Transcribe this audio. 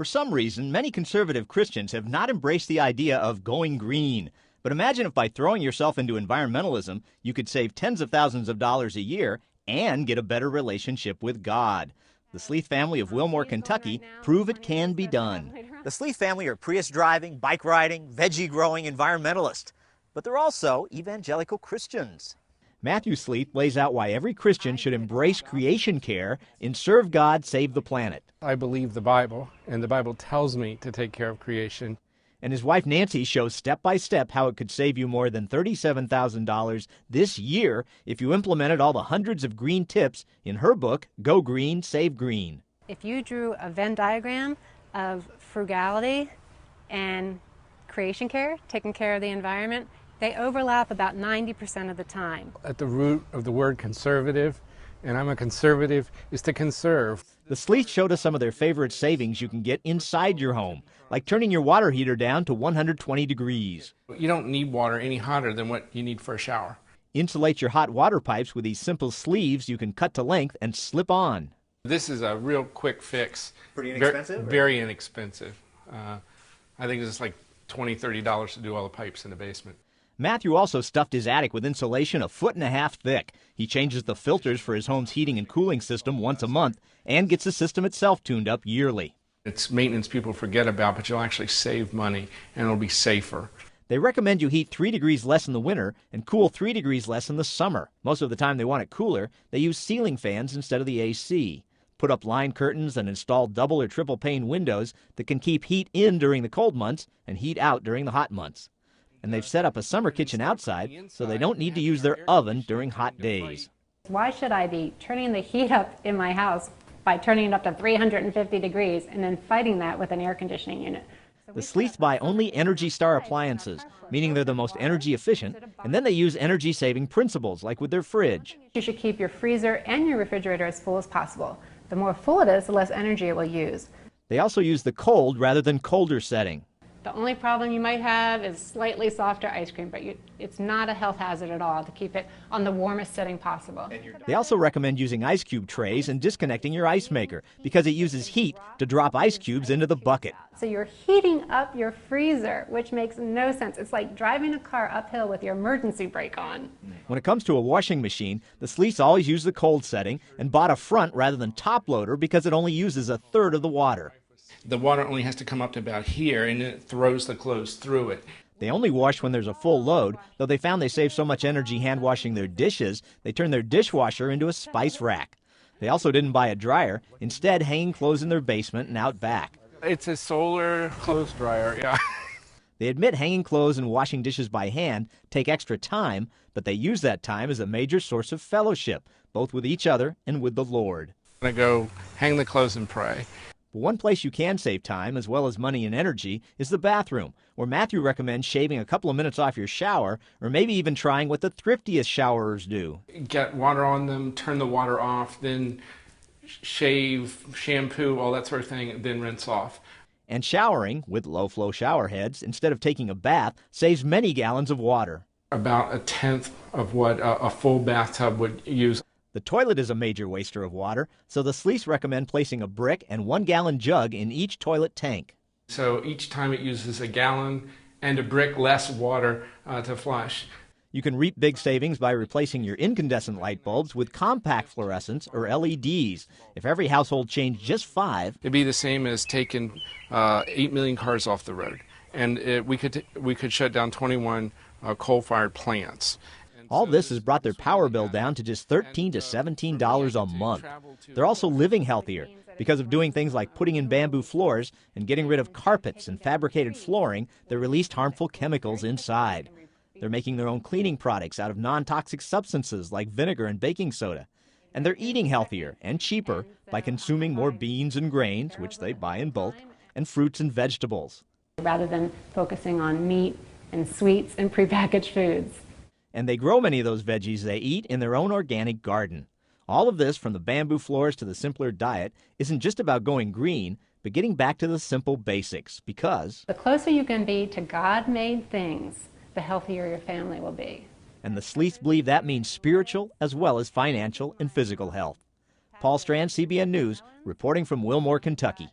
For some reason, many conservative Christians have not embraced the idea of going green. But imagine if by throwing yourself into environmentalism, you could save tens of thousands of dollars a year and get a better relationship with God. The Sleeth family of Wilmore, Kentucky prove it can be done. The Sleeth family are Prius-driving, bike-riding, veggie-growing environmentalists. But they're also evangelical Christians. Matthew Sleeth lays out why every Christian should embrace creation care and serve God, save the planet. I believe the Bible, and the Bible tells me to take care of creation. And his wife Nancy shows step by step how it could save you more than $37,000 this year if you implemented all the hundreds of green tips in her book, Go Green, Save Green. If you drew a Venn diagram of frugality and creation care, taking care of the environment, they overlap about 90% of the time. At the root of the word conservative, and I'm a conservative, is to conserve. The Sleeth showed us some of their favorite savings you can get inside your home, like turning your water heater down to 120 degrees. You don't need water any hotter than what you need for a shower. Insulate your hot water pipes with these simple sleeves you can cut to length and slip on. This is a real quick fix. Pretty inexpensive? Very inexpensive. I think it's like $20, $30 to do all the pipes in the basement. Matthew also stuffed his attic with insulation 1.5 feet thick. He changes the filters for his home's heating and cooling system once a month and gets the system itself tuned up yearly. It's maintenance people forget about, but you'll actually save money and it'll be safer. They recommend you heat 3 degrees less in the winter and cool 3 degrees less in the summer. Most of the time they want it cooler, they use ceiling fans instead of the AC. Put up line curtains and install double or triple pane windows that can keep heat in during the cold months and heat out during the hot months. And they've set up a summer kitchen outside so they don't need to use their oven during hot days. Why should I be turning the heat up in my house by turning it up to 350 degrees and then fighting that with an air conditioning unit? The Sleeth buy only Energy Star appliances, meaning they're the most energy efficient, and then they use energy-saving principles, like with their fridge. You should keep your freezer and your refrigerator as full as possible. The more full it is, the less energy it will use. They also use the cold rather than colder setting. The only problem you might have is slightly softer ice cream, but it's not a health hazard at all to keep it on the warmest setting possible. They also recommend using ice cube trays and disconnecting your ice maker because it uses heat to drop ice cubes into the bucket. So you're heating up your freezer, which makes no sense. It's like driving a car uphill with your emergency brake on. When it comes to a washing machine, the Sleeths always use the cold setting and bought a front rather than top loader because it only uses 1/3 of the water. The water only has to come up to about here, and it throws the clothes through it. They only wash when there's a full load, though they found they save so much energy hand washing their dishes, they turned their dishwasher into a spice rack. They also didn't buy a dryer, instead hanging clothes in their basement and out back. It's a solar clothes dryer, yeah. They admit hanging clothes and washing dishes by hand take extra time, but they use that time as a major source of fellowship, both with each other and with the Lord. I'm going to go hang the clothes and pray. But one place you can save time, as well as money and energy, is the bathroom, where Matthew recommends shaving a couple of minutes off your shower, or maybe even trying what the thriftiest showerers do. Get water on them, turn the water off, then shave, shampoo, all that sort of thing, then rinse off. And showering, with low-flow shower heads, instead of taking a bath, saves many gallons of water. About 1/10 of what a full bathtub would use. The toilet is a major waster of water, so the Sleeths recommend placing a brick and 1-gallon jug in each toilet tank. So each time it uses a gallon and a brick less water to flush. You can reap big savings by replacing your incandescent light bulbs with compact fluorescents or LEDs. If every household changed just 5, it'd be the same as taking 8 million cars off the road, and we could shut down 21 coal-fired plants. All this has brought their power bill down to just $13 to $17 a month. They're also living healthier because of doing things like putting in bamboo floors and getting rid of carpets and fabricated flooring that released harmful chemicals inside. They're making their own cleaning products out of non-toxic substances like vinegar and baking soda. And they're eating healthier and cheaper by consuming more beans and grains, which they buy in bulk, and fruits and vegetables. Rather than focusing on meat and sweets and prepackaged foods. And they grow many of those veggies they eat in their own organic garden. All of this, from the bamboo floors to the simpler diet, isn't just about going green, but getting back to the simple basics, because the closer you can be to God-made things, the healthier your family will be. And the Sleeths believe that means spiritual as well as financial and physical health. Paul Strand, CBN News, reporting from Wilmore, Kentucky.